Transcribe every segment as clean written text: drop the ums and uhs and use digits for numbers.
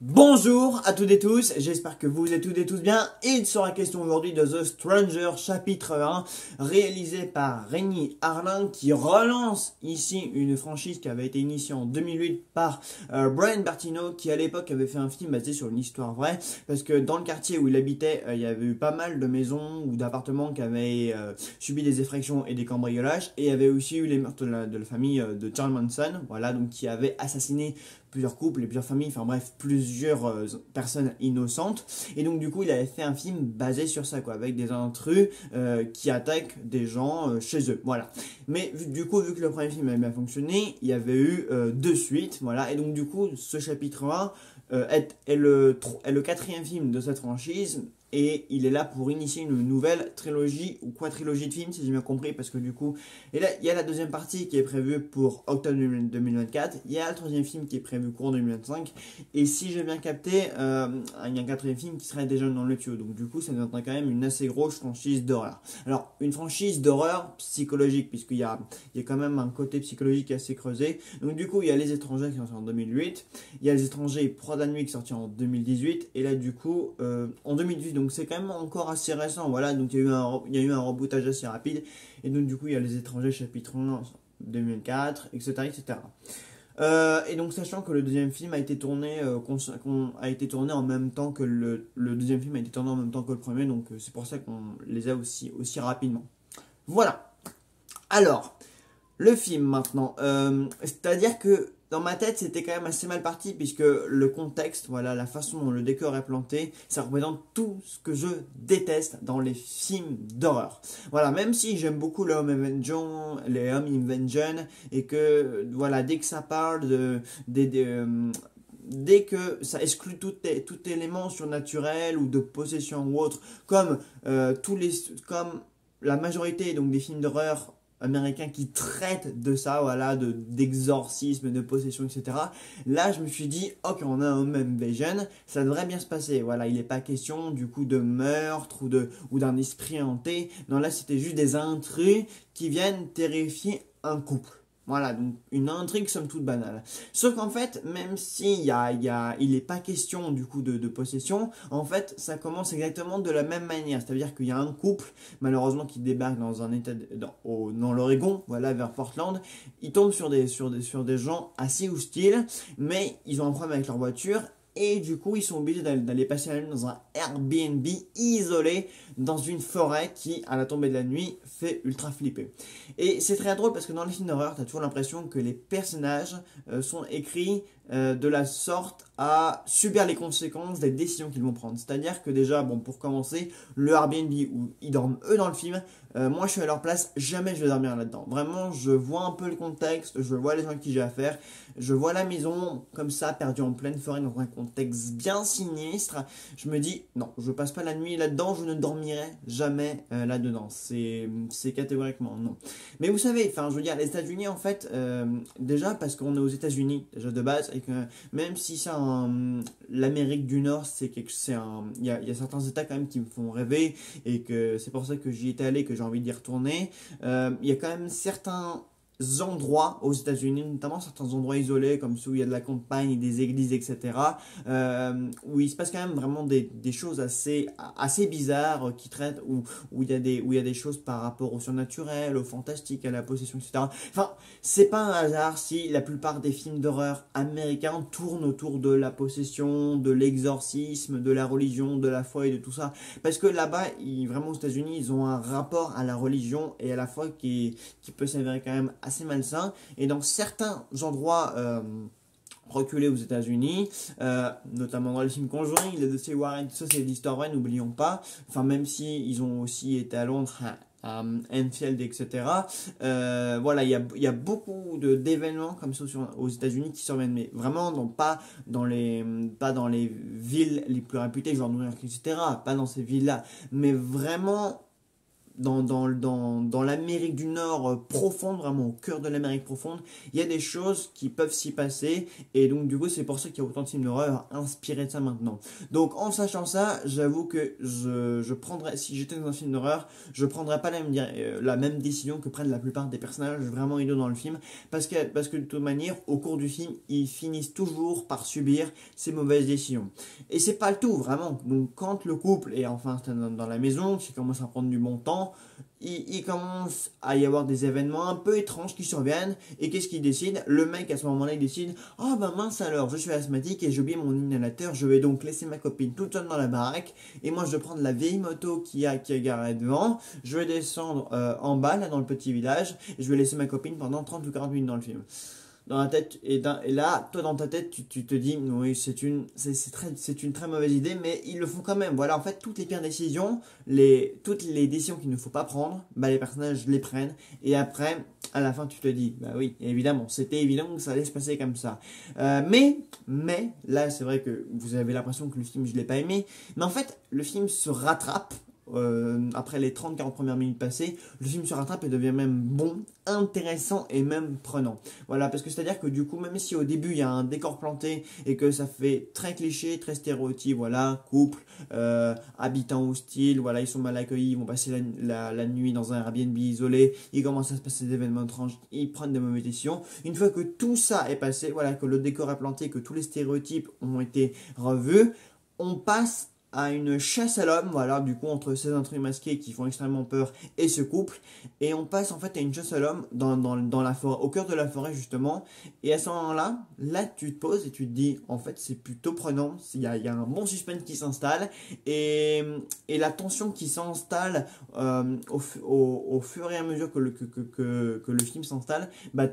Bonjour à toutes et tous, j'espère que vous êtes toutes et tous bien. Il sera question aujourd'hui de The Stranger chapitre 1 réalisé par Renny Harlin qui relance ici une franchise qui avait été initiée en 2008 par Brian Bertino qui à l'époque avait fait un film basé sur une histoire vraie parce que dans le quartier où il habitait il y avait eu pas mal de maisons ou d'appartements qui avaient subi des effractions et des cambriolages et il y avait aussi eu les meurtres de la famille de Charles Manson, voilà, donc qui avait assassiné plusieurs couples et plusieurs familles, enfin bref, plusieurs personnes innocentes. Et donc du coup, il avait fait un film basé sur ça, quoi, avec des intrus qui attaquent des gens chez eux, voilà. Mais du coup, vu que le premier film avait bien fonctionné, il y avait eu deux suites, voilà. Et donc du coup, ce chapitre 1 est le quatrième film de cette franchise. Et il est là pour initier une nouvelle trilogie ou quadrilogie de films, si j'ai bien compris, parce que du coup, et là, il y a la deuxième partie qui est prévue pour octobre 2024, il y a le troisième film qui est prévu courant 2025, et si j'ai bien capté, il y a un quatrième film qui serait déjà dans le tuyau, donc du coup, ça deviendrait quand même une assez grosse franchise d'horreur. Alors, une franchise d'horreur psychologique, puisqu'il y a quand même un côté psychologique assez creusé, donc du coup, il y a Les Étrangers qui sont sortis en 2008, il y a Les Étrangers Proie de la Nuit qui est sorti en 2018, et là, du coup, en 2018, donc c'est quand même encore assez récent, voilà, donc il y a eu un rebootage assez rapide, et donc du coup il y a Les Étrangers chapitre 1 2004, etc. etc. Et donc sachant que le deuxième film a été tourné, en même temps que le deuxième film a été tourné en même temps que le premier, donc c'est pour ça qu'on les a aussi rapidement. Voilà. Alors, le film maintenant, c'est-à-dire que dans ma tête c'était quand même assez mal parti puisque le contexte, voilà, la façon dont le décor est planté, ça représente tout ce que je déteste dans les films d'horreur. Voilà, même si j'aime beaucoup les Home Invasion et que voilà, dès que ça parle dès que ça exclut tout élément surnaturel ou de possession ou autre, comme comme la majorité donc des films d'horreur américains qui traitent de ça, voilà, d'exorcisme, de possession, etc. Là, je me suis dit, ok, on a un même vision, ça devrait bien se passer. Voilà, il n'est pas question du coup de meurtre ou d'un esprit hanté. Non, là, c'était juste des intrus qui viennent terrifier un couple. Voilà, donc une intrigue somme toute banale. Sauf qu'en fait, même si il n'est pas question du coup de possession, en fait, ça commence exactement de la même manière. C'est-à-dire qu'il y a un couple, malheureusement, qui débarque dans un état, dans l'Oregon, voilà, vers Portland. Ils tombent sur des gens assez hostiles, mais ils ont un problème avec leur voiture. Et du coup, ils sont obligés d'aller passer la nuit dans un Airbnb isolé dans une forêt qui, à la tombée de la nuit, fait ultra flipper. Et c'est très drôle parce que dans les films d'horreur, tu as toujours l'impression que les personnages sont écrits de la sorte à subir les conséquences des décisions qu'ils vont prendre. C'est-à-dire que déjà, bon, pour commencer, le Airbnb où ils dorment eux dans le film, moi je suis à leur place, jamais je vais dormir là-dedans. Vraiment, je vois un peu le contexte, je vois les gens avec qui j'ai affaire, je vois la maison comme ça, perdue en pleine forêt dans un contexte bien sinistre. Je me dis, non, je passe pas la nuit là-dedans, je ne dormirai jamais là-dedans. C'est catégoriquement non. Mais vous savez, enfin, je veux dire, les États-Unis, en fait, déjà parce qu'on est aux États-Unis, déjà de base, et que même si l'Amérique du Nord, il y a certains États quand même qui me font rêver, et que c'est pour ça que j'y étais allé, que j'ai envie d'y retourner. Il y a quand même certains endroits aux États-Unis, notamment certains endroits isolés comme ceux où il y a de la campagne, des églises, etc., où il se passe quand même vraiment des choses assez bizarres qui traitent, où il y a des choses par rapport au surnaturel, au fantastique, à la possession, etc. Enfin, c'est pas un hasard si la plupart des films d'horreur américains tournent autour de la possession, de l'exorcisme, de la religion, de la foi et de tout ça. Parce que là-bas, vraiment aux États-Unis, ils ont un rapport à la religion et à la foi qui peut s'avérer quand même assez malsain. Et dans certains endroits reculés aux États-Unis, notamment dans les films Conjuring, les dossiers Warren, tout ça c'est l'histoire vraie, n'oublions pas. Enfin, même si ils ont aussi été à Londres, à Enfield, etc. Voilà, il y a beaucoup d'événements comme ça aux États-Unis qui surviennent, mais vraiment pas dans les villes les plus réputées, genre New York, etc. Pas dans ces villes-là, mais vraiment dans l'Amérique du Nord profonde, vraiment au cœur de l'Amérique profonde, il y a des choses qui peuvent s'y passer. Et donc du coup c'est pour ça qu'il y a autant de films d'horreur inspirés de ça maintenant. Donc en sachant ça, j'avoue que je prendrais, si j'étais dans un film d'horreur, je prendrais pas la même décision que prennent la plupart des personnages vraiment idiots dans le film. Parce que de toute manière, au cours du film, ils finissent toujours par subir ces mauvaises décisions. Et c'est pas le tout, vraiment. Donc quand le couple est enfin dans la maison, qui commence à prendre du bon temps, il commence à y avoir des événements un peu étranges qui surviennent. Et qu'est-ce qu'il décide? Le mec à ce moment-là il décide: ah bah mince alors, je suis asthmatique et j'ai oublié mon inhalateur, je vais donc laisser ma copine toute seule dans la baraque. Et moi je vais prendre la vieille moto qui est garée devant, je vais descendre en bas là dans le petit village, et je vais laisser ma copine pendant 30 ou 40 minutes dans le film. Dans la tête, et là toi dans ta tête tu te dis oui, c'est une très mauvaise idée, mais ils le font quand même. Voilà, en fait toutes les pires décisions, toutes les décisions qu'il ne faut pas prendre, bah les personnages les prennent. Et après à la fin tu te dis bah oui, évidemment c'était évident que ça allait se passer comme ça. Mais là c'est vrai que vous avez l'impression que le film je l'ai pas aimé, mais en fait le film se rattrape. Après les 30-40 premières minutes passées, le film se rattrape et devient même bon, intéressant et même prenant. Voilà, parce que c'est-à-dire que du coup, même si au début il y a un décor planté et que ça fait très cliché, très stéréotype, voilà, couple, habitants hostiles, voilà, ils sont mal accueillis, ils vont passer la nuit dans un Airbnb isolé, il commence à se passer des événements étranges, ils prennent des mauvaises décisions. Une fois que tout ça est passé, voilà, que le décor est planté, que tous les stéréotypes ont été revus, on passe à une chasse à l'homme, voilà, du coup, entre ces intrus masqués qui font extrêmement peur et ce couple. Et on passe en fait à une chasse à l'homme dans la forêt, au cœur de la forêt justement. Et à ce moment-là, là, tu te poses et tu te dis, en fait, c'est plutôt prenant. Il y a un bon suspense qui s'installe. Et la tension qui s'installe au fur et à mesure que le film s'installe, bah,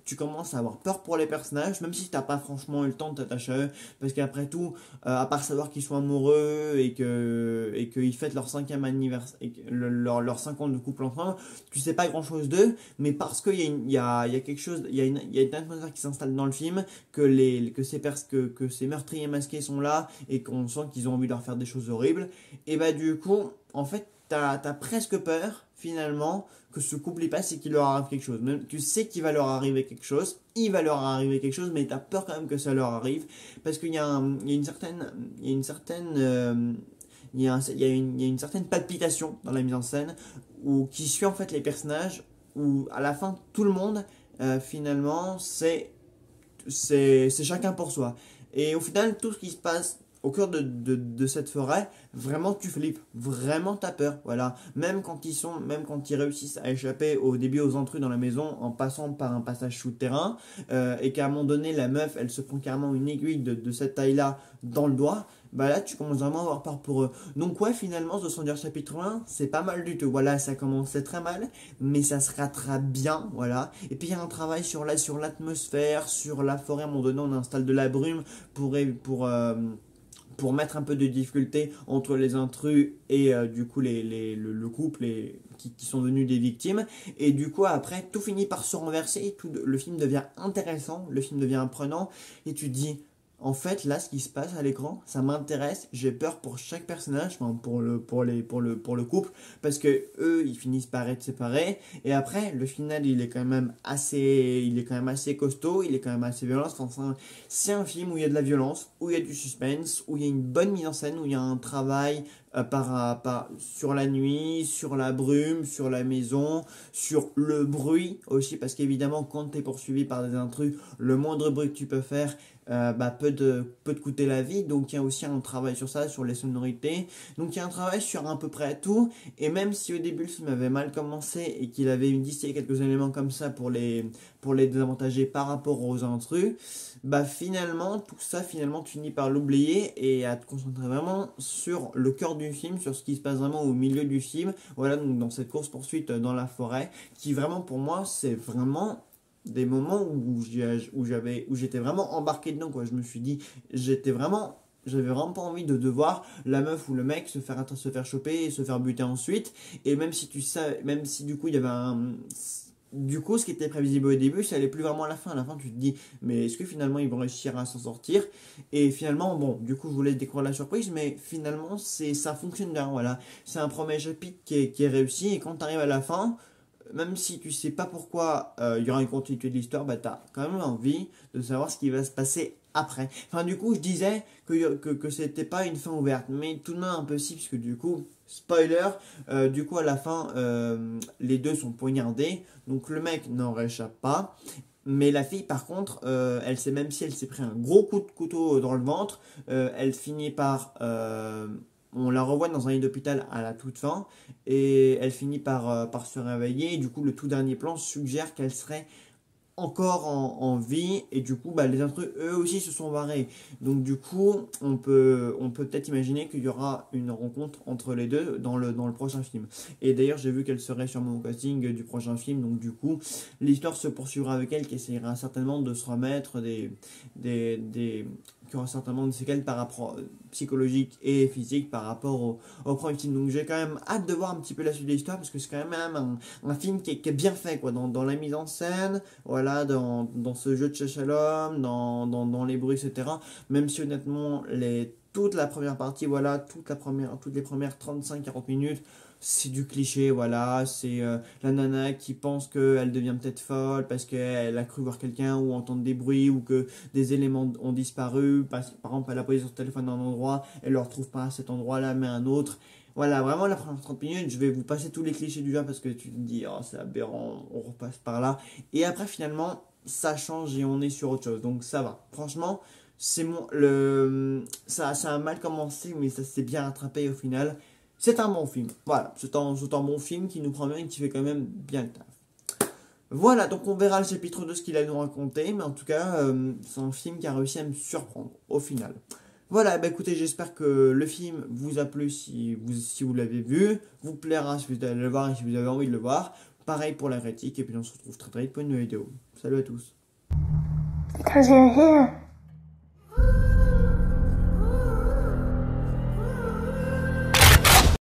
tu commences à avoir peur pour les personnages, même si t'as pas franchement eu le temps de t'attacher à eux, parce qu'après tout, à part savoir qu'ils sont amoureux et qu'ils fêtent leur 5e anniversaire, leur 5 ans de couple ensemble, tu sais pas grand chose d'eux, mais parce qu'il y a quelque chose, il y a une atmosphère qui s'installe dans le film, que ces meurtriers masqués sont là et qu'on sent qu'ils ont envie de leur faire des choses horribles, et bah du coup, en fait, t'as presque peur finalement que ce couple y passe et qu'il leur arrive quelque chose. Même tu sais qu'il va leur arriver quelque chose, il va leur arriver quelque chose, mais tu as peur quand même que ça leur arrive parce qu'il y a une certaine palpitation dans la mise en scène qui suit en fait les personnages, où à la fin tout le monde finalement c'est chacun pour soi. Et au final tout ce qui se passe au cœur de cette forêt, vraiment tu flippes, vraiment t'as peur, voilà. Même quand ils réussissent à échapper au début aux intrus dans la maison en passant par un passage souterrain, et qu'à un moment donné la meuf elle se prend carrément une aiguille de cette taille-là dans le doigt, bah là tu commences vraiment à avoir peur pour eux. Donc ouais, finalement The Stranger chapitre 1, c'est pas mal du tout, voilà, ça commençait très mal, mais ça se rattrape bien, voilà. Et puis il y a un travail sur l'atmosphère, sur la forêt, à un moment donné on installe de la brume pour mettre un peu de difficulté entre les intrus et du coup le couple qui sont devenus des victimes. Et du coup après tout finit par se renverser, le film devient intéressant, le film devient prenant, et tu te dis en fait là ce qui se passe à l'écran ça m'intéresse, j'ai peur pour chaque personnage, enfin, pour le couple, parce que eux ils finissent par être séparés, et après le final il est quand même assez costaud, il est quand même assez violent. Enfin, c'est un film où il y a de la violence, où il y a du suspense, où il y a une bonne mise en scène, où il y a un travail sur la nuit, sur la brume, sur la maison, sur le bruit aussi, parce qu'évidemment quand tu es poursuivi par des intrus, le moindre bruit que tu peux faire peut te coûter la vie. Donc il y a aussi un travail sur ça, sur les sonorités. Donc il y a un travail sur à peu près tout. Et même si au début le film avait mal commencé et qu'il avait distillé quelques éléments comme ça pour les désavantager par rapport aux intrus, bah finalement tout ça tu finis par l'oublier et à te concentrer vraiment sur le cœur du film, sur ce qui se passe vraiment au milieu du film. Voilà, donc dans cette course poursuite dans la forêt, qui vraiment pour moi c'est vraiment des moments où j'étais vraiment embarqué dedans, quoi. Je me suis dit, j'avais vraiment pas envie de voir la meuf ou le mec se faire choper et se faire buter ensuite. Et même si du coup il y avait du coup, ce qui était prévisible au début, ça allait plus vraiment à la fin. À la fin, tu te dis, mais est-ce que finalement ils vont réussir à s'en sortir? Et finalement, bon, du coup, je voulais découvrir la surprise, mais finalement, ça fonctionne bien, voilà. C'est un premier chapitre qui est réussi, et quand tu arrives à la fin, même si tu sais pas pourquoi il y aura une continuité de l'histoire, bah t'as quand même envie de savoir ce qui va se passer après. Enfin, du coup, je disais que c'était pas une fin ouverte, mais tout de même un peu si, puisque du coup, spoiler, du coup, à la fin, les deux sont poignardés, donc le mec n'en réchappe pas. Mais la fille, par contre, elle sait, même si elle s'est pris un gros coup de couteau dans le ventre, elle finit par. On la revoit dans un lit d'hôpital à la toute fin, et elle finit par se réveiller. Et du coup, le tout dernier plan suggère qu'elle serait encore en vie, et du coup bah, les intrus eux aussi se sont barrés, donc du coup on peut peut-être imaginer qu'il y aura une rencontre entre les deux dans le prochain film. Et d'ailleurs j'ai vu qu'elle serait sûrement au casting du prochain film, donc du coup l'histoire se poursuivra avec elle, qui essaiera certainement de se remettre des qui aura certainement des séquelles par rapport psychologiques et physiques par rapport au premier film. Donc j'ai quand même hâte de voir un petit peu la suite de l'histoire, parce que c'est quand même un film qui est bien fait, quoi, dans la mise en scène, voilà, dans ce jeu de chasse à l'homme, dans les bruits, etc. Même si honnêtement, toute la première partie, voilà, toutes les premières 35-40 minutes, c'est du cliché, voilà, c'est la nana qui pense qu'elle devient peut-être folle parce qu'elle a cru voir quelqu'un ou entendre des bruits, ou que des éléments ont disparu. Par exemple, elle a posé son téléphone à un endroit, elle ne le retrouve pas à cet endroit-là, mais à un autre. Voilà, vraiment, la première 30 minutes, je vais vous passer tous les clichés du genre, parce que tu te dis, oh, c'est aberrant, on repasse par là. Et après, finalement, ça change et on est sur autre chose. Donc, ça va. Franchement, ça a mal commencé, mais ça s'est bien rattrapé au final. C'est un bon film. Voilà, c'est un bon film qui nous prend bien et qui fait quand même bien le taf. Voilà, donc on verra le chapitre 2, ce qu'il a nous raconter, mais en tout cas, c'est un film qui a réussi à me surprendre au final. Voilà, bah écoutez, j'espère que le film vous a plu si vous l'avez vu, vous plaira si vous allez le voir et si vous avez envie de le voir. Pareil pour la critique, et puis on se retrouve très très vite pour une nouvelle vidéo. Salut à tous. Because you're here.